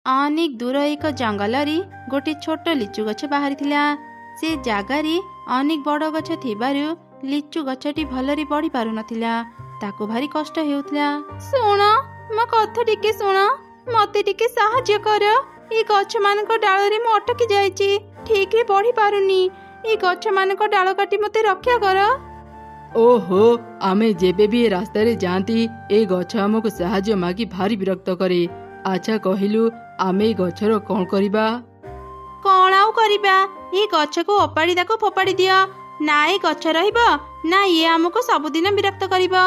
अनेक दूर एक जंगल गोटे छोट लिचु गछ बाहरी से जगार अनेक बड़ गछ थिबारु लिचु गछटी भलरे बढ़ी पारु नथिला। ताको भारी कष्ट हेउथिला। सुण मो कथा टिके सुण, मते टिके सहाय्य कर। ए गछ मानक डाल रे मो अटकी जाईची, ठीक रे बढ़ी पारुनी। ए गछ मानक डाल काटी मते रक्षा कर। ओहो, आमे जेबे भी रास्ता रे जाती ए गछ हमको सहाय्य मागी भारी विरक्त करे। अच्छा कहिलु आमे गछर कौन करिबा? कौन आउ करिबा? ए गछ को ओपाड़ी ताको फोपाड़ी दियो। ना ए गछ रहिबो ना ये हमको सबुदिन विरक्त करिबो।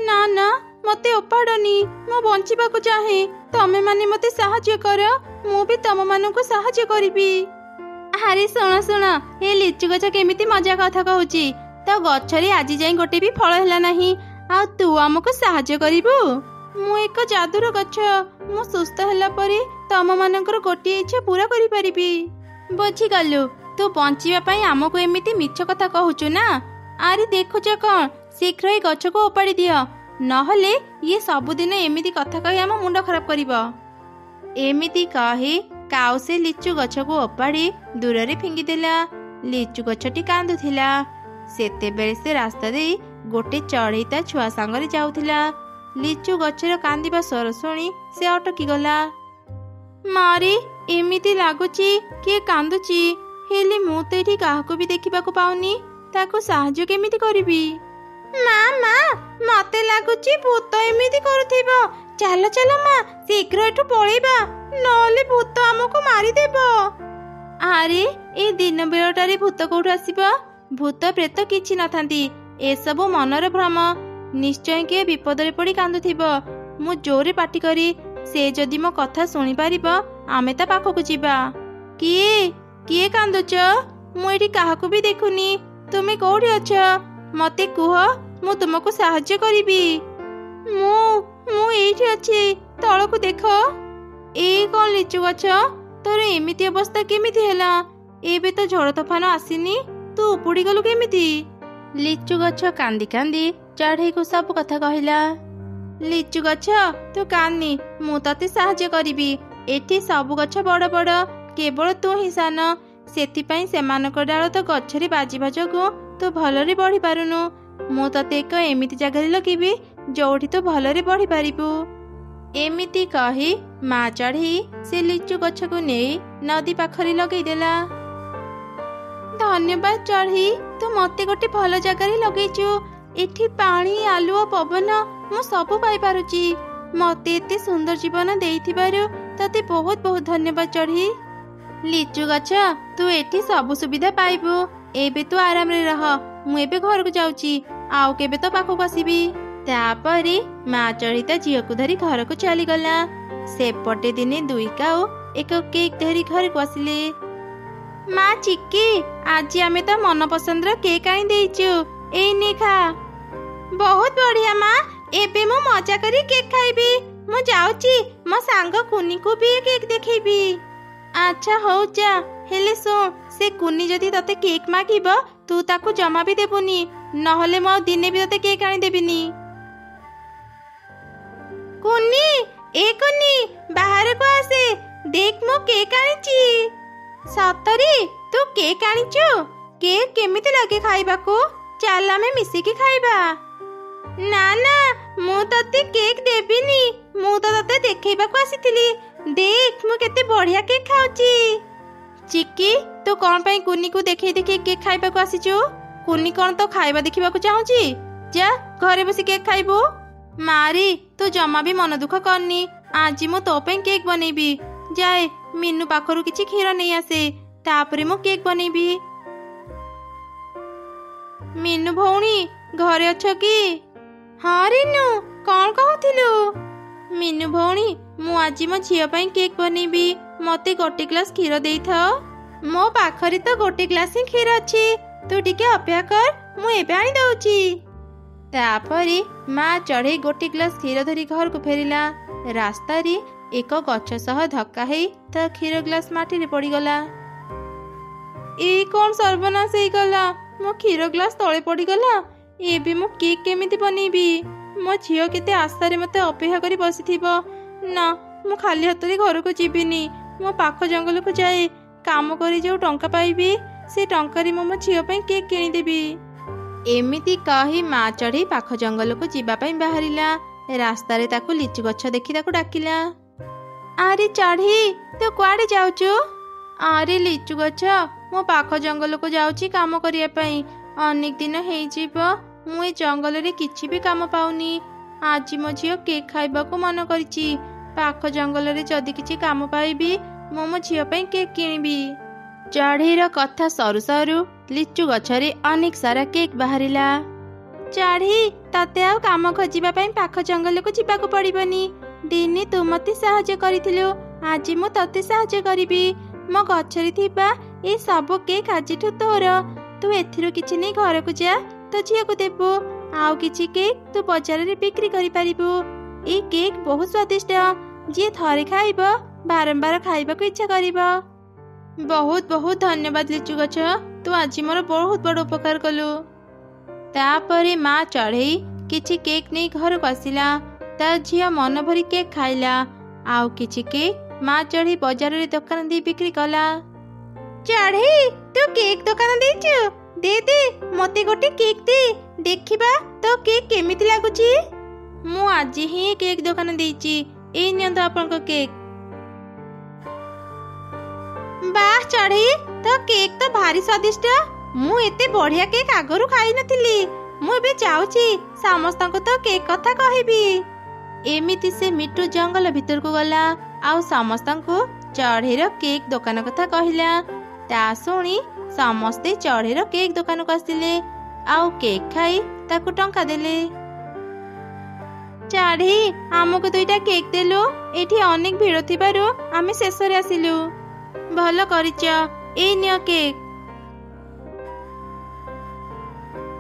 ना ना मते ओपाड़नी, मो बंचिबा को चाहे। तमे माने मते सहाय्य कर, मु भी तम माननको सहाय्य करिबी। अरे सुन सुन, ए लिचु गछ केमिति मजा कथा कहूची। तो गछरे आज जाई गोटे भी फल हैला नाही, आ तू हमको सहाय्य करिबू? मु एक जादुर गछ, मु सुस्थ हैला परे तम मानकर गोटे इच्छा पूरा करि परिबी। बुझी गलु, तू बंचिबा पई हमको एमिति मिछ कथा कहूचु ना। अरे देखुछ कौन, शीघ्र ए गछ को ओपाड़ी दियो, नहले ये सबुदिन एमिति कथा कहि हम मुंड खराब करिबो। एमिति कहि काउ से लिचु गछ को ओपाड़ी दूर रे फिंगी देला। लिचु गछटी कांदुथिला। सेते बेले से रास्ता दे गोटे चढ़ई ता छुआ सांगरे जाउथिला। लिचु गछर कांदिबा स्वर शुणी से अटकी गला। मारी एमिति लागुची किए कांदुची, हेले मु तो एठी काहाको भी देखिबाको पाउनी। ताको सहाय्य केमिति करिबी? मामा मते लागुची भूत एमिति करूथिबो। चलो चलो माँ, शीघ्र एठू पळेबा, नहले भूत हमको मारी देबो। अरे ए दिन बेलटारे भूत कोठू आसीबो? भूत प्रेत किछि नथांती, ए सबु मनर भ्रम। निश्चय किए विपदरे पड़ी कांदुथिबो। मु जोरे पाटी करी से जदि मो कथा सुनी पारिबो आमे ता पाखकु जीवा। किए किए कांदुच? मु एठी काहाकु भी देखुनी। तुमे कोठी अछ? मते कुह, मु तुमको सहाय्य करिबी। मु एठी अछि, तळकु देखो। ए कोन लिचु गछ, तोर एमिति अवस्था केमिति हैला? एबे तो झड़ तूफान आसीनी, तू उपुड़ी गलु केमिति? लिचु गछ कांदी कांदी चढ़ई को सब कथा कहिला। लिचु गछ तू कान्नी, मु तते सहाय्य करिबी। एठी सब गछ बड़ बड़, केवल तू ही सान। सेथिपई सेमानक डाल तो गछरे बाजिबा जोगु तू भलरे बढ़ी पारुनु। मु तते एक एमिति जगह लगेबी जोठी तू भलरे बढ़ी पारिबु। एमिति कही माँ चढ़ी से लिचु गछ को नहीं नदी पाखरी लगई देला। धन्यवाद चढ़ी, तू मते गोटे भल जगार लगेचु। एठी पानी आलुओ पवन मु सब पाई पारुची। मते एते सुंदर जीवन देइथिबारु तते बहुत बहुत धन्यवाद चढ़ी। लिचु गछ तू एठी सब सुविधा पाइबु। एबे तू आराम रे रह, मु एबे घर को जाउची, आउ केबे तो पाखो आसीबी। तापरे माँ चढ़ी ता झील को धरी घर को चली गला। सेपटे दिने दुई काऊ एक केक धरी घर को आसिले। माँ चिक्की, आज आमे तो मन पसंद केक आनी देइचु, एई ने खा। बहुत बढ़िया माँ, एबे मु मजा करी केक खाइबी। मु जाउची, मो सांग कुनी को भी केक देखैबी। अच्छा हो जा, हेले सुन, से कुनी जदि तते केक मागिब तू ताकू जमा भी देबुनी, नहले मो दिने भी तते केक आनी देबिनी। कुनी, ए कुनी, बाहर को आसे, देख मो केक आनीची। सतरी तू केक आनीचु? केक केमिति लागे खाइबाकू? चल आमे मिसिकी खाइबा। ना ना, मु तते केक देबिनी, मु तो तते देखैबाकू आसीथिली। देख मु केते बढ़िया केक खाउची। चिक्की, तू कोन पई कुनी को देखै देखै केक खाइबाकू आसीचु? कुनी कोन तो खाइबा देखिबाकू चाहूची? जा घरे बसी केक खाइबो। मारी तू जमा भी मन दुख करनी, आज मु तो पे केक बनेबी। जाए मीनू पाखरु किछि क्षीर नहीं आसे, तापरे मु केक बनेबी। मीनू भौणी घरे अछ कि? हाँ रीनू, कौन कहथिलु? मीनू भौणी, मु आज मो झियो पई केक बनेबी, मते गोटे ग्लास क्षीर देई थाओ। मो पाखरे तो गोटे ग्लास ही क्षीर अछि, तू टिके अपेक्षा कर, मु एबे आनी दउची। तापरे माँ चढ़ई गोटे ग्लास क्षीर धरी घर को फेरिला। रास्ता रे एक गछ सह धक्का हेई ता क्षीर ग्लास माटी रे पड़ी गला। ए कौन सर्वनाश हेई गला, मो क्षीर ग्लास तळे पड़ी गला। एबे मो केक केमिति बनेबी? मो झियो केते आशा रे मते अपेक्षा करी बसिथिबो। ना ମୁଁ ଖାଲି ହାତରେ ଘରକୁ ଯିବିନି। ମୋ ପାଖ ଜଙ୍ଗଲକୁ ଯାଏ କାମ କରି ଯେଉଁ ଟଙ୍କା ପାଇବି ସେ ଟଙ୍କାରେ ମୁଁ ମୋ ଝିଅ ପାଇଁ କେକ୍ କିଣିଦେବି। ଏମିତି କହି ମା ଚଢ଼େଇ ପାଖ ଜଙ୍ଗଲକୁ ଯିବା ପାଇଁ ବାହାରିଲା। ରାସ୍ତାରେ ତାକୁ ଲିଚୁ ଗଛ ଦେଖି ତାକୁ ଡାକିଲା। ଆରେ ଚଢ଼େଇ, ତୁ କୁଆଡ଼େ ଯାଉଛୁ? ଆରେ ଲିଚୁ ଗଛ, ମୁଁ ପାଖ ଜଙ୍ଗଲକୁ ଯାଉଛି କାମ କରିବା ପାଇଁ। ଅନେକ ଦିନ ହେଇଯିବ ମୁଁ ଏ ଜଙ୍ଗଲରେ କିଛି ବି କାମ ପାଉନି। ଆଜି ମୋ ଝିଅ କେକ୍ ଖାଇବାକୁ ମନ କରିଛି। ପାଖ ଜଙ୍ଗଲରେ ଯଦି କିଛି କାମ ପାଇବି ମୁଁ ମୋ ଝିଅ ପାଇଁ କେକ୍ କିଣିବି। ଚଢ଼େଇର କଥା ସରୁ ସରୁ ଲିଚୁ ଗଛରେ ଅନେକ ସାରା କେକ୍ ବାହାରିଲା। ଚଢ଼େଇ, ତତେ ଆଉ କାମ ଖୋଜିବା ପାଇଁ ପାଖ ଜଙ୍ଗଲକୁ ଯିବାକୁ ପଡ଼ିବନି। ଦିନେ ତୁ ମୋତେ ସାହାଯ୍ୟ କରିଥିଲୁ, ଆଜି ମୁଁ ତତେ ସାହାଯ୍ୟ କରିବି। ମୋ ଗଛରେ ଥିବା ଏ ସବୁ କେକ୍ ଆଜିଠୁ ତୋର। ତୁ ଏଥିରୁ କିଛି ନେଇ ଘରକୁ ଯା, ତୋ ଝିଅକୁ ଦେବୁ। ଆଉ କିଛି କେକ୍ ତୁ ବଜାରରେ ବିକ୍ରି କରିପାରିବୁ। ଏଇ କେକ୍ ବହୁତ ସ୍ୱାଦିଷ୍ଟ। ଯିଏ ଥରେ ଖାଇବ ବାରମ୍ବାର ଖାଇବାକୁ ଇଚ୍ଛା କରିବ। ବହୁତ ବହୁତ ଧନ୍ୟବାଦ ଲିଚୁ ଗଛ, ତୁ ଆଜି ମୋର ବହୁତ ବଡ଼ ଉପକାର କଲୁ। ତାପରେ ମା ଚଢ଼େଇ କିଛି କେକ୍ ନେଇ ଘରକୁ ଆସିଲା। ତା ଝିଅ ମନ ଭରି କେକ୍ ଖାଇଲା। ଆଉ କିଛି କେକ୍ ମା ଚଢ଼େଇ ବଜାରରେ ଦୋକାନ ଦେଇ ବିକ୍ରି କଲା। ଚଢ଼େଇ, ତୁ କେକ୍ ଦୋକାନ ଦେଇଛୁ? ଦେ ଦେ, ମୋତେ ଗୋଟେ କେକ୍ ଦେ, ଦେଖିବା ତୋ କେକ୍ କେମିତି ଲାଗୁଛି। ମୁଁ ଆଜି ହିଁ କେକ୍ ଦୋକାନ ଦେଇଛି। ଏଇ ନିଅନ୍ତୁ ଆପଣଙ୍କ କେକ୍। ବାଃ ଚଢ଼େଇ, ତୋ କେକ୍ ତ ଭାରି ସ୍ୱାଦିଷ୍ଟ। ମୁଁ ଏତେ ବଢ଼ିଆ କେକ୍ ଆଗରୁ ଖାଇନଥିଲି। ମୁଁ ଏବେ ଯାଉଛି ସମସ୍ତଙ୍କୁ ତୋ କେକ୍ କଥା କହିବି। ଏମିତି ସେ ମିଟୁ ଜଙ୍ଗଲ ଭିତରକୁ ଗଲା ଆଉ ସମସ୍ତଙ୍କୁ ଚଢ଼େଇର କେକ୍ ଦୋକାନ କଥା କହିଲା। ତା ଶୁଣି ସମସ୍ତେ ଚଢ଼େଇର କେକ୍ ଦୋକାନକୁ ଆସିଲେ ଆଉ କେକ୍ ଖାଇ ତାକୁ ଟଙ୍କା ଦେଲେ। ଚଢ଼େଇ, ଆମକୁ 2ଟା କେକ୍ ଦେଲୁ। ଏଠି ଅନେକ ଭିଡ଼ ଥିବାରୁ ଆମେ ଶେଷରେ ଆସିଲୁ। ଭଲ କରିଛ, ଏଇ ନିଅ କେକ୍।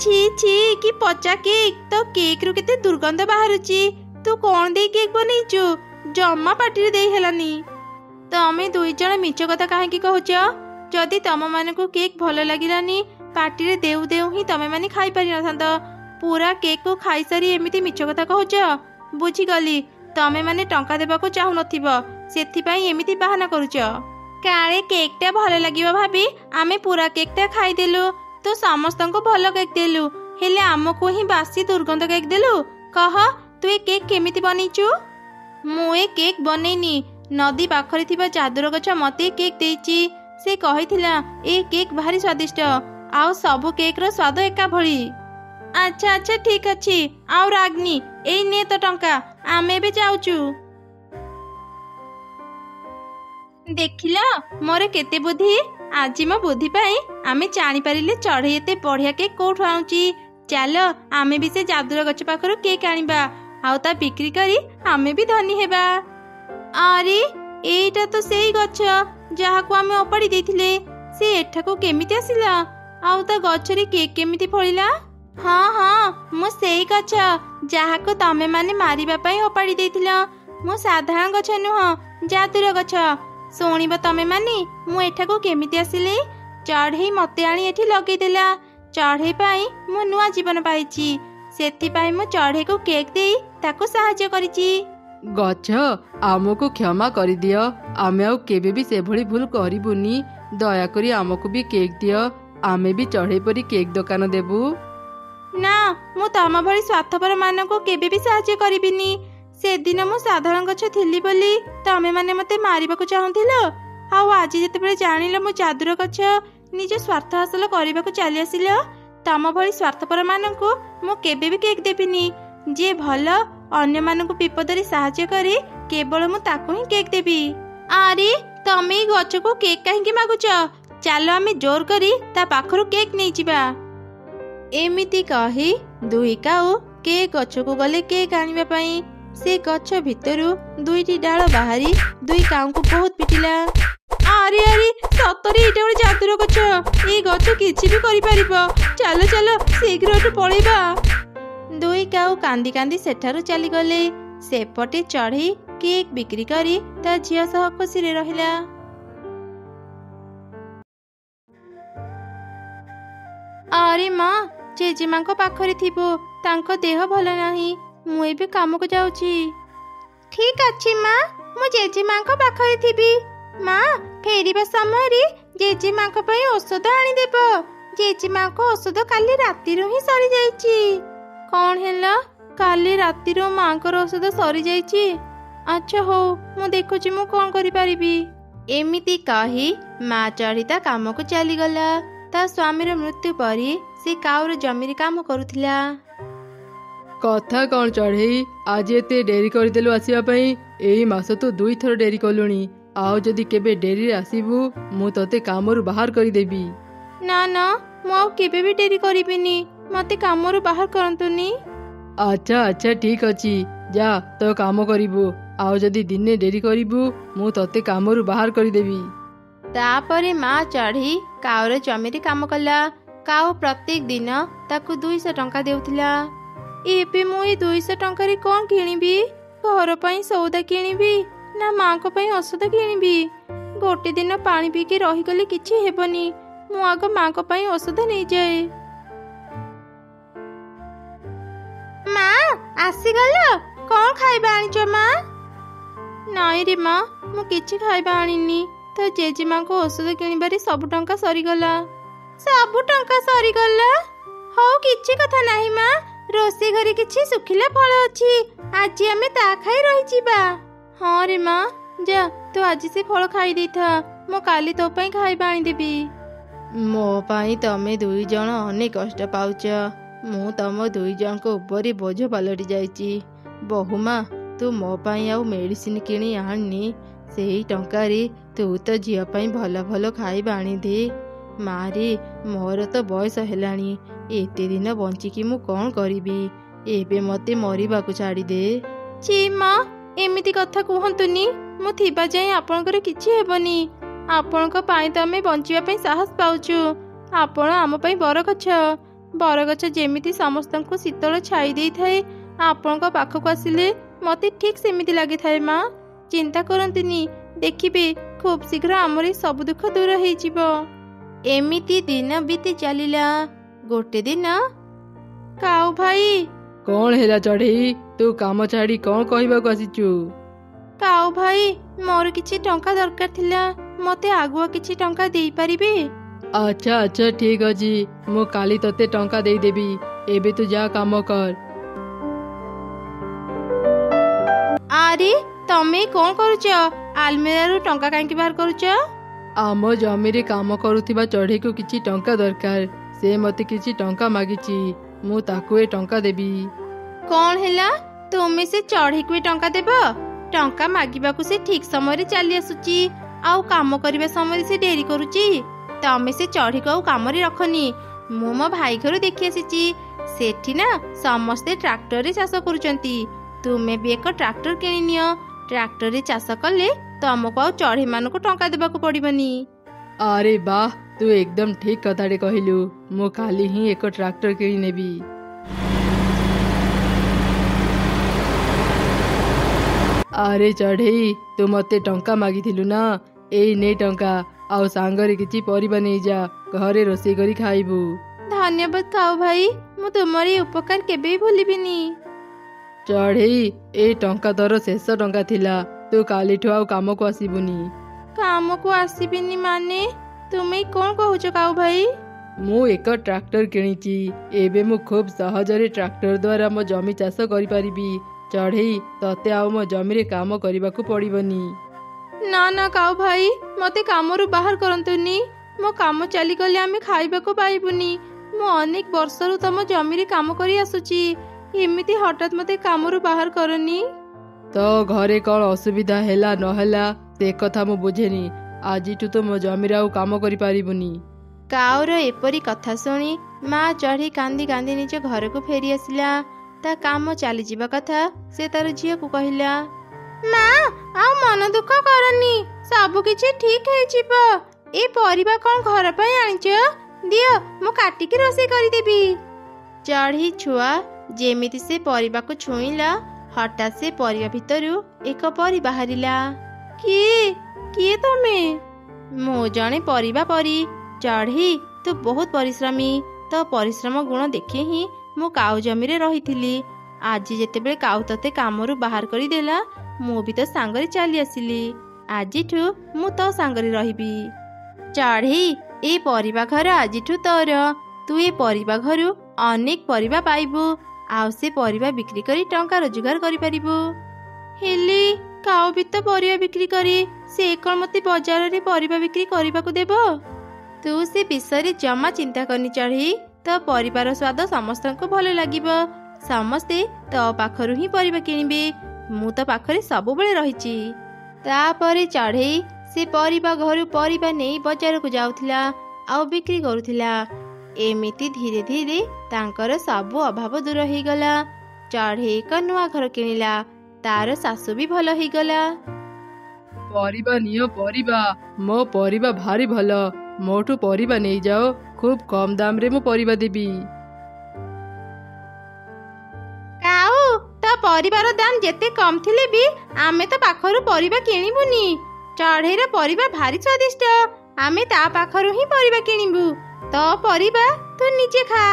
छी छी, କି ପଚା କେକ୍। ତୋ କେକ୍ରୁ କେତେ ଦୁର୍ଗନ୍ଧ ବାହାରୁଛି। ତୁ କ'ଣ ଦେଇ କେକ୍ ବନେଇଛୁ? ଜମା ପାଟିରେ ଦେଇ ହେଲାନି। ତମେ 2 ଜଣ ମିଛ କଥା କାହିଁକି କହୁଛ? ଯଦି ତମମାନଙ୍କୁ କେକ୍ ଭଲ ଲାଗିଲାନି ପାଟିରେ ଦେଉ ଦେଉ ହିଁ ତମେମାନେ ଖାଇପାରିନଥାନ୍ତ। ପୁରା କେକ୍କୁ ଖାଇସାରି ଏମିତି ମିଛ କଥା କହୁଛ? ବୁଝିଗଲି, ତମେମାନେ ଟଙ୍କା ଦେବାକୁ ଚାହୁଁନଥିବ, ସେଥିପାଇଁ ଏମିତି ବାହାନା କରୁଛ। କାଳେ କେକ୍ଟା ଭଲ ଲାଗିବ ଭାବି ଆମେ ପୁରା କେକ୍ଟା ଖାଇଦେଲୁ। ତୁ ସମସ୍ତଙ୍କୁ ଭଲ କେକ୍ ଦେଲୁ, ହେଲେ ଆମକୁ ହିଁ ବାସି ଦୁର୍ଗନ୍ଧ କେକ୍ ଦେଲୁ। କହ, ତୁ ଏ କେକ୍ କେମିତି ବନେଇଛୁ? ମୁଁ ଏ କେକ୍ ବନେଇନି। ନଦୀ ପାଖରେ ଥିବା ଯାଦୁର ଗଛ ମୋତେ କେକ୍ ଦେଇଛି। ସେ କହିଥିଲା ଏ କେକ୍ ଭାରି ସ୍ୱାଦିଷ୍ଟ ଆଉ ସବୁ କେକ୍ର ସ୍ୱାଦ ଏକା ଭଳି। ଆଚ୍ଛା ଆଚ୍ଛା, ଠିକ୍ ଅଛି, ଆଉ ରାଗ୍ନି। ଏଇ ନେ ତ ଟଙ୍କା, ଆମେ ଏବେ ଯାଉଛୁ। ଦେଖିଲ ମୋର କେତେ ବୁଦ୍ଧି। ଆଜି ମୋ ବୁଦ୍ଧି ପାଇଁ ଆମେ ଜାଣିପାରିଲେ ଚଢ଼େଇ ଏତେ ବଢ଼ିଆ କେକ୍ କୋଉଠୁ ଆଣୁଛି। ଚାଲ ଆମେ ବି ସେ ଯାଦୁର ଗଛ ପାଖରୁ କେକ୍ ଆଣିବା ଆଉ ତା ବିକ୍ରି କରି ଆମେ ବି ଧନୀ ହେବା। ଆରେ ଏଇଟା ତ ସେଇ ଗଛ ଯାହାକୁ ଆମେ ଅପାଡ଼ି ଦେଇଥିଲେ। ସେ ଏଠାକୁ କେମିତି ଆସିଲା ଆଉ ତା ଗଛରେ କେକ୍ କେମିତି ଫଳିଲା? ହଁ ହଁ, ମୁଁ ସେଇ ଗଛ ଯାହାକୁ ତମେମାନେ ମାରିବା ପାଇଁ ଅପାଡ଼ି ଦେଇଥିଲ। ମୁଁ ସାଧାରଣ ଗଛ ନୁହଁ, ଯାଦୁର ଗଛ। ଶୁଣିବ ତମେମାନେ ମୁଁ ଏଠାକୁ କେମିତି ଆସିଲି? ଚଢ଼େଇ ମୋତେ ଆଣି ଏଠି ଲଗେଇଦେଲା। ଚଢ଼େଇ ପାଇଁ ମୁଁ ନୂଆ ଜୀବନ ପାଇଛି। ସେଥିପାଇଁ ମୁଁ ଚଢ଼େଇକୁ କେକ୍ ଦେଇ ତାକୁ ସାହାଯ୍ୟ କରିଛି। ଗଛ, ଆମକୁ କ୍ଷମା କରିଦିଅ। ଆମେ ଆଉ କେବେ ବି ସେଭଳି ଭୁଲ କରିବୁନି। ଦୟାକରି ଆମକୁ ବି କେକ୍ ଦିଅ। ଆମେ ବି ଚଢ଼େଇ ପରି କେକ୍ ଦୋକାନ ଦେବୁ। ନା, ମୁଁ ତମ ଭଳି ସ୍ୱାର୍ଥପର ମାନଙ୍କୁ କେବେ ବି ସାହାଯ୍ୟ କରିବିନି। ସେଦିନ ମୁଁ ସାଧାରଣ ଗଛ ଥିଲି ବୋଲି ତମେମାନେ ମୋତେ ମାରିବାକୁ ଚାହୁଁଥିଲ। ଆଉ ଆଜି ଯେତେବେଳେ ଜାଣିଲ ମୁଁ ଯାଦୁର ଗଛ, ନିଜ ସ୍ୱାର୍ଥ ହାସଲ କରିବାକୁ ଚାଲି ଆସିଲ। ତମ ଭଳି ସ୍ୱାର୍ଥପର ମାନଙ୍କୁ ମୁଁ କେବେ ବି କେକ୍ ଦେବିନି। ଯିଏ ଭଲ ଅନ୍ୟମାନଙ୍କୁ ବିପଦରେ ସାହାଯ୍ୟ କରେ କେବଳ ମୁଁ ତାକୁ ହିଁ କେକ୍ ଦେବି। ଆରେ ତମେ ଏଇ ଗଛକୁ କେକ୍ କାହିଁକି ମାଗୁଛ? ଚାଲ ଆମେ ଜୋର କରି ତା ପାଖରୁ କେକ୍ ନେଇଯିବା। ଏମିତି କହି 2 କାଉ କେକ୍ ଗଛକୁ ଗଲେ କେକ୍ ଆଣିବା ପାଇଁ। ସେ ଗଛ ଭିତରୁ 2ଟି ଡାଳ ବାହାରି 2 କାଉଙ୍କୁ ବହୁତ ପିଟିଲା। ଆରେ ଆରେ, ସତରେ ଏଇଟା ଗୋଟେ ଯାଦୁର ଗଛ। ଏଇ ଗଛ କିଛି ବି କରିପାରିବ। ଚାଲ ଚାଲ ଶୀଘ୍ର ଏଠୁ ପଳେଇବା। 2 କାଉ କାନ୍ଦି କାନ୍ଦି ସେଠାରୁ ଚାଲିଗଲେ। ସେପଟେ ଚଢ଼େଇ କେକ୍ ବିକ୍ରି କରି ତା ଝିଅ ସହ ଖୁସିରେ ରହିଲା। ଆରେ ମା, ଜେଜେମାଙ୍କ ପାଖରେ ଥିବ। ତାଙ୍କ ଦେହ ଭଲ ନାହିଁ। ମୁଁ ଏବେ କାମକୁ ଯାଉଛି। ଠିକ୍ ଅଛି ମା, ମୁଁ ଜେଜେମାଙ୍କ ପାଖରେ ଥିବି। ମା, ଫେରିବା ସମୟରେ ଜେଜେମାଙ୍କ ପାଇଁ ଔଷଧ ଆଣିଦେବ। ଜେଜେମାଙ୍କ ଔଷଧ କାଲି ରାତିରୁ ହିଁ ସରିଯାଇଛି। କଣ ହେଲା? କାଲି ରାତିରୁ ମାଙ୍କର ଔଷଧ ସରିଯାଇଛି? ଆଚ୍ଛା ହଉ, ମୁଁ ଦେଖୁଛି ମୁଁ କଣ କରିପାରିବି। ଏମିତି କହି ମା ଚଢ଼ି ତା କାମକୁ ଚାଲିଗଲା। ତା ସ୍ୱାମୀର ମୃତ୍ୟୁ ପରେ ସେ କାଉର ଜମିରେ କାମ କରୁଥିଲା। କଥା କଣ ଚଢ଼େଇ, ଆଜି ଏତେ ଡେରି କରିଦେଲୁ ଆସିବା ପାଇଁ? ଏଇ ମାସ ତୁ 2 ଥର ଡେରି କଲୁଣି। ଆଉ ଯଦି କେବେ ଡେରିରେ ଆସିବୁ ମୁଁ ତତେ କାମରୁ ବାହାର କରିଦେବି। ନା ନା, ମୁଁ ଆଉ କେବେ ବି ଡେରି କରିବିନି। ମତେ କାମରୁ ବାହାର କରନ୍ତୁନି। ଆଚ୍ଛା ଆଚ୍ଛା ଠିକ୍ ଅଛି, ଯା ତୋ କାମ କରିବୁ। ଆଉ ଯଦି ଦିନେ ଡେରି କରିବୁ ମୁଁ ତତେ କାମରୁ ବାହାର କରିଦେବି। ତାପରେ ମା ଚଢ଼େଇ କାଉର ଜମିରେ କାମ କଲା। କାଉ ପ୍ରତ୍ୟେକ ଦିନ ତାକୁ 200 ଟଙ୍କା ଦେଉଥିଲା। ଏବେ ମୁଁ ଏଇ 200 ଟଙ୍କାରେ କଣ କିଣିବି? ଘର ପାଇଁ ସଉଦା କିଣିବି ନା ମାଙ୍କ ପାଇଁ ଔଷଧ କିଣିବି? ଗୋଟେ ଦିନ ପାଣି ପିଇକି ରହିଗଲେ କିଛି ହେବନି। ମୁଁ ଆଗ ମାଙ୍କ ପାଇଁ ଔଷଧ ନେଇଯାଏ। ମା, ଆସିଗଲ? କଣ ଖାଇବା ଆଣିଛ ମା? ନାଇଁ ରେ ମା, ମୁଁ କିଛି ଖାଇବା ଆଣିନି। ତ ଜେଜେମାଙ୍କ ଔଷଧ କିଣିବାରେ ସବୁ ଟଙ୍କା ସରିଗଲା। ସବୁ ଟଙ୍କା ସରିଗଲା? ହଉ, କିଛି କଥା ନାହିଁ ମା। ରୋଷେଇ ଘରେ କିଛି ଶୁଖିଲା ଫଳ ଅଛି। ଆଜି ଆମେ ତା ଖାଇ ରହିଯିବା। ହଁ ରେ ମା, ଯା ତୁ ଆଜି ସେ ଫଳ ଖାଇ ଦେଇଥା। ମୁଁ କାଲି ତୋ ପାଇଁ ଖାଇବା ଆଣିଦେବି। ମୋ ପାଇଁ ତମେ 2 ଜଣ ଅନେକ କଷ୍ଟ ପାଉଛ। ମୁଁ ତମ 2 ଜଣଙ୍କ ଉପରେ ବୋଝ ପାଲଟି ଯାଇଛି। ବୋହୂମା, ତୁ ମୋ ପାଇଁ ଆଉ ମେଡ଼ିସିନ କିଣି ଆଣିନି। ସେଇ ଟଙ୍କାରେ ତୁ ତ ଝିଅ ପାଇଁ ଭଲ ଭଲ ଖାଇବା ଆଣିଦେ। ମାରେ, ମୋର ତ ବୟସ ହେଲାଣି। ଏତେ ଦିନ ବଞ୍ଚିକି ମୁଁ କଣ କରିବି? ଏବେ ମତେ ମରିବାକୁ ଛାଡ଼ିଦେ। ଛି ମା, ଏମିତି କଥା କୁହନ୍ତୁନି। ମୁଁ ଥିବା ଯାଏଁ ଆପଣଙ୍କର କିଛି ହେବନି। ଆପଣଙ୍କ ପାଇଁ ତ ଆମେ ବଞ୍ଚିବା ପାଇଁ ସାହସ ପାଉଛୁ। ଆପଣ ଆମ ପାଇଁ ବରଗଛ। ବରଗଛ ଯେମିତି ସମସ୍ତଙ୍କୁ ଶୀତଳ ଛାଇ ଦେଇଥାଏ, ଆପଣଙ୍କ ପାଖକୁ ଆସିଲେ ମତେ ଠିକ୍ ସେମିତି ଲାଗିଥାଏ। ମା, ଚିନ୍ତା କରନ୍ତୁନି, ଦେଖିବେ ଖୁବ୍ ଶୀଘ୍ର ଆମର ସବୁ ଦୁଃଖ ଦୂର ହେଇଯିବ। ଏମିତି ଦିନ ବିତି ଚାଲିଲା। ଗୋଟେ ଦିନ, କାଉ ଭାଇ। କଣ ହେଲା ଚଢ଼େଇ, ତୁ କାମ ଛାଡ଼ି କଣ କହିବାକୁ ଆସିଛୁ? କାଉ ଭାଇ, ମୋର କିଛି ଟଙ୍କା ଦରକାର ଥିଲା। ମତେ ଆଗୁଆ କିଛି ଟଙ୍କା ଦେଇପାରିବେ? ଆଚ୍ଛା ଆଚ୍ଛା ଠିକ୍ ଅଛି, ମୁଁ କାଲି ତତେ ଟଙ୍କା ଦେଇଦେବି। ଏବେ ତୁ ଯା କାମ କର। ଆରେ, ତମେ କଣ କରୁଛ? ଆଲମିରାରୁ ଟଙ୍କା କାହିଁକି ବାହାର କରୁଛ? ଆମ ଜମିରେ କାମ କରୁଥିବା ଚଢ଼େଇକୁ କିଛି ଟଙ୍କା ଦରକାର। ସେ ମତେ କିଛି ଟଙ୍କା ମାଗିଛି, ମୁଁ ତାକୁ ଏ ଟଙ୍କା ଦେବି। କଣ ହେଲା? ତୁମେ ସେ ଚଢ଼େଇକୁ ଏ ଟଙ୍କା ଦେବ? ଟଙ୍କା ମାଗିବାକୁ ସେ ଠିକ୍ ସମୟରେ ଚାଲି ଆସୁଛି, ଆଉ କାମ କରିବା ସମୟରେ ସେ ଡେରି କରୁଛି। ତମେ ସେ ଚଢ଼େଇକୁ ଆଉ କାମରେ ରଖନି। ମୁଁ ମୋ ଭାଇ ଘରୁ ଦେଖି ଆସିଛି। ସେଠି ନା ସମସ୍ତେ ଟ୍ରାକ୍ଟରରେ ଚାଷ କରୁଛନ୍ତି। ତୁମେ ବି ଏକ ଟ୍ରାକ୍ଟର କିଣିନିଅ। ଟ୍ରାକ୍ଟରରେ ଚାଷ କଲେ ତମକୁ ଆଉ ଚଢ଼େଇମାନଙ୍କୁ ଟଙ୍କା ଦେବାକୁ ପଡ଼ିବନି। ଆରେ ବାଃ, ତୁ ଏକଦମ ଠିକ୍ କଥାଟେ କହିଲୁ। ମୁଁ କାଲି ହିଁ ଏକ ଟ୍ରାକ୍ଟର କିଣି ନେବି। ଆରେ ଚଢ଼େଇ, ତୁ ମତେ ଟଙ୍କା ମାଗିଥିଲୁ ନା? ଏଇ ନେ ଟଙ୍କା, ଆଉ ସାଙ୍ଗରେ କିଛି ପରିବା ନେଇଯା। ଘରେ ରୋଷେଇ କରି ଖାଇବୁ। ଧନ୍ୟବାଦ କାଉ ଭାଇ, ମୁଁ ତୁମର ଏ ଉପକାର କେବେ ବି ଭୁଲିବିନି। ଚଢ଼େଇ, ଏଇ ଟଙ୍କା ତୋର ଶେଷ ଟଙ୍କା ଥିଲା। ତୁ କାଲିଠୁ ଆଉ କାମକୁ ଆସିବୁନି। କାମକୁ ଆସିବିନି ମାନେ? ତୁମେ କଣ କହୁଛ କାଉ ଭାଇ? ମୁଁ ଏକ ଟ୍ରାକ୍ଟର କିଣିଛି। ଏବେ ମୁଁ ଖୁବ୍ ସହଜରେ ଟ୍ରାକ୍ଟର ଦ୍ୱାରା ମୋ ଜମି ଚାଷ କରିପାରିବି। ଚଢ଼େଇ, ତତେ ଆଉ ମୋ ଜମିରେ କାମ କରିବାକୁ ପଡ଼ିବନି। ନା ନା କାଉ ଭାଇ, ମତେ କାମରୁ ବାହାର କରନ୍ତୁନି। ମୋ କାମ ଚାଲିଗଲେ ଆମେ ଖାଇବାକୁ ପାଇବୁନି। ମୁଁ ଅନେକ ବର୍ଷରୁ ତମ ଜମିରେ କାମ କରି ଆସୁଛି। ଏମିତି ହଠାତ୍ ମତେ କାମରୁ ବାହାର କରନି। ତ ଘରେ କଣ ଅସୁବିଧା ହେଲା ନହେଲା ସେ କଥା ମୁଁ ବୁଝେନି। ଆଜିଠୁ ତ ମୋ ଜମିରେ ଆଉ କାମ କରିପାରିବୁନି। କାଉର ଏପରି କଥା ଶୁଣି ମା ଚଢ଼େଇ କାନ୍ଦି କାନ୍ଦି ନିଜ ଘରକୁ ଫେରି ଆସିଲା। ତା କାମ ଚାଲିଯିବା କଥା ସେ ତାର ଝିଅକୁ କହିଲା। ମା, ଆଉ ମନ ଦୁଃଖ କରନି, ସବୁ କିଛି ଠିକ୍ ହେଇଯିବ। ଏ ପରିବା କଣ ଘର ପାଇଁ ଆଣିଛ? ଦିଅ, ମୁଁ କାଟିକି ରୋଷେଇ କରିଦେବି। ଚଢ଼େଇ ଛୁଆ ଯେମିତି ସେ ପରିବାକୁ ଛୁଇଁଲା, ହଠାତ୍ ସେ ପରିବା ଭିତରୁ ଏକ ପରି ବାହାରିଲା। କିଏ କିଏ ତମେ? ମୁଁ ଜଣେ ପରିବା ପରି। ଚଢ଼େଇ, ତୁ ବହୁତ ପରିଶ୍ରମୀ। ତୋ ପରିଶ୍ରମ ଗୁଣ ଦେଖି ହିଁ ମୁଁ କାଉ ଜମିରେ ରହିଥିଲି। ଆଜି ଯେତେବେଳେ କାଉ ତତେ କାମରୁ ବାହାର କରିଦେଲା, ମୁଁ ବି ତୋ ସାଙ୍ଗରେ ଚାଲି ଆସିଲି। ଆଜିଠୁ ମୁଁ ତୋ ସାଙ୍ଗରେ ରହିବି। ଚଢ଼େଇ, ଏ ପରିବା ଘର ଆଜିଠୁ ତୋର। ତୁ ଏ ପରିବା ଘରୁ ଅନେକ ପରିବା ପାଇବୁ, ଆଉ ସେ ପରିବା ବିକ୍ରି କରି ଟଙ୍କା ରୋଜଗାର କରିପାରିବୁ। ହେଲେ କାଉ ବି ତ ପରିବା ବିକ୍ରି କରେ, ସେ କ'ଣ ମୋତେ ବଜାରରେ ପରିବା ବିକ୍ରି କରିବାକୁ ଦେବ? ତୁ ସେ ବିଷୟରେ ଜମା ଚିନ୍ତା କରନି ଚଢ଼େଇ। ତୋ ପରିବାର ସ୍ୱାଦ ସମସ୍ତଙ୍କୁ ଭଲ ଲାଗିବ। ସମସ୍ତେ ତୋ ପାଖରୁ ହିଁ ପରିବା କିଣିବେ। ମୁଁ ତୋ ପାଖରେ ସବୁବେଳେ ରହିଛି। ତାପରେ ଚଢ଼େଇ ସେ ପରିବା ଘରୁ ପରିବା ନେଇ ବଜାରକୁ ଯାଉଥିଲା ଆଉ ବିକ୍ରି କରୁଥିଲା। ଏମିତି ଧୀରେ ଧୀରେ ତାଙ୍କର ସବୁ ଅଭାବ ଦୂର ହେଇଗଲା। ଚଢ଼େଇ ଏକ ନୂଆ ଘର କିଣିଲା, ତାର ଶାଶୁ ବି ଭଲ ହେଇଗଲା। ପରିବା ନିଅ ପରିବା, ମୋ ପରିବା ଭାରି ଭଲ, ମୋଠୁ ପରିବା ନେଇଯାଅ, ଖୁବ୍ କମ୍ ଦାମରେ ମୁଁ ପରିବା ଦେବି। କାଉ, ତା ପରିବାର ଦାମ ଯେତେ କମ୍ ଥିଲେ ବି ଆମେ ତ ପାଖରୁ ପରିବା କିଣିବୁନି। ଚଢ଼େଇର ପରିବା ଭାରି ସ୍ୱାଦିଷ୍ଟ, ଆମେ ତା ପାଖରୁ ହିଁ ପରିବା କିଣିବୁ। ତୋ ପରିବା ତୁ ନିଜେ ଖା।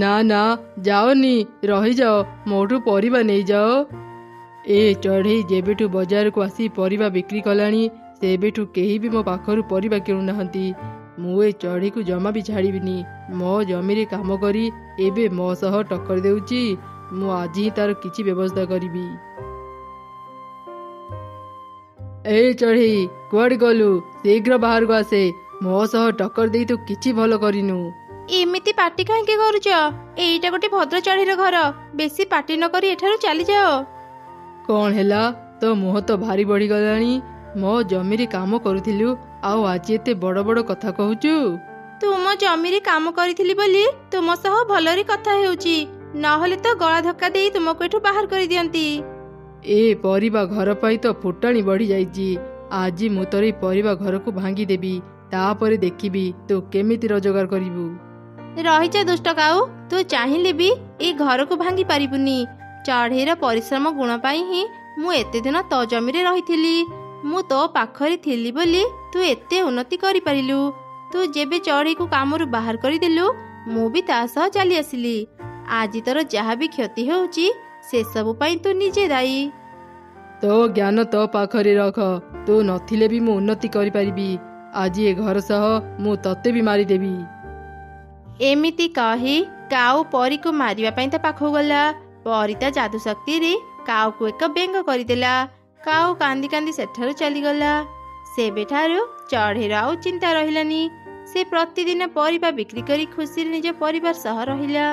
ନା ନା, ଯାଅନି, ରହିଯାଅ, ମୋଠୁ ପରିବା ନେଇଯାଅ। ଏ ଚଢ଼େଇ ଯେବେଠୁ ବଜାରକୁ ଆସି ପରିବା ବିକ୍ରି କଲାଣି, ସେବେଠୁ କେହି ବି ମୋ ପାଖରୁ ପରିବା କିଣୁନାହାନ୍ତି। ମୁଁ ଏ ଚଢ଼େଇକୁ ଜମା ବି ଛାଡ଼ିବିନି। ମୋ ଜମିରେ କାମ କରି ଏବେ ମୋ ସହ ଟକ୍କର ଦେଉଛି। ମୁଁ ଆଜି ହିଁ ତାର କିଛି ବ୍ୟବସ୍ଥା କରିବି। ଏ ଚଢ଼େଇ, କୁଆଡ଼େ ଗଲୁ? ଶୀଘ୍ର ବାହାରକୁ ଆସେ। ମୋ ସହ ଟକ୍କର ଦେଇ ତୁ କିଛି ଭଲ କରିନୁ। ଏମିତି ପାଟି କାହିଁକି କରୁଛ? ଏଇଟା ଗୋଟେ ଭଦ୍ର ଚଢ଼େଇର ଘର, ବେଶୀ ପାଟି ନ କରି ଏଠାରୁ ଚାଲିଯାଅ। କ'ଣ ହେଲା? ତୋ ମୁହଁ ତ ଭାରି ବଢ଼ିଗଲାଣି। ମୋ ଜମିରେ କାମ କରୁଥିଲୁ, ଆଉ ଆଜି ଏତେ ବଡ଼ ବଡ଼ କଥା କହୁଛୁ? ତୁମ ଜମିରେ କାମ କରିଥିଲି ବୋଲି ତୁମ ସହ ଭଲରେ କଥା ହେଉଛି, ନହେଲେ ତ ଗଳା ଧକ୍କା ଦେଇ ତୁମକୁ ଏଠୁ ବାହାର କରିଦିଅନ୍ତି। ଏ ପରିବା ଘର ପାଇଁ ତ ଫୁଟାଣି ବଢ଼ି ଯାଇଛି। ଆଜି ମୁଁ ତୋର ଏ ପରିବା ଘରକୁ ଭାଙ୍ଗିଦେବି, ତାପରେ ଦେଖିବି ତୁ କେମିତି ରୋଜଗାର କରିବୁ। ରହିଛ ଦୁଷ୍ଟ କାଉ, ତୁ ଚାହିଁଲେ ବି ଏ ଘରକୁ ଭାଙ୍ଗି ପାରିବୁନି। ଚଢ଼େଇର ପରିଶ୍ରମ ଗୁଣ ପାଇଁ ହିଁ ମୁଁ ଏତେ ଦିନ ତୋ ଜମିରେ ରହିଥିଲି। ମୁଁ ତୋ ପାଖରେ ଥିଲି ବୋଲି ତୁ ଏତେ ଉନ୍ନତି କରିପାରିଲୁ। ତୁ ଯେବେ ଚଢ଼େଇକୁ କାମରୁ ବାହାର କରିଦେଲୁ, ମୁଁ ବି ତା ସହ ଚାଲି ଆସିଲି। ଆଜି ତୋର ଯାହା ବି କ୍ଷତି ହେଉଛି, ସେସବୁ ପାଇଁ ତୁ ନିଜେ ଦାୟୀ। ତୋ ଜ୍ଞାନ ତୋ ପାଖରେ ରଖ, ତୁ ନଥିଲେ ବି ମୁଁ ଉନ୍ନତି କରିପାରିବି। ଆଜି ଏ ଘର ସହ ମୁଁ ତତେ ବି ମାରିଦେବି। ଏମିତି କହି କାଉ ପରୀକୁ ମାରିବା ପାଇଁ ତା ପାଖକୁ ଗଲା। ପରୀ ତା ଯାଦୁ ଶକ୍ତିରେ କାଉକୁ ଏକ ବେଙ୍ଗ କରିଦେଲା। କାଉ କାନ୍ଦି କାନ୍ଦି ସେଠାରୁ ଚାଲିଗଲା। ସେବେଠାରୁ ଚଢ଼େଇର ଆଉ ଚିନ୍ତା ରହିଲାନି। ସେ ପ୍ରତିଦିନ ପରିବା ବିକ୍ରି କରି ଖୁସିରେ ନିଜ ପରିବାର ସହ ରହିଲା।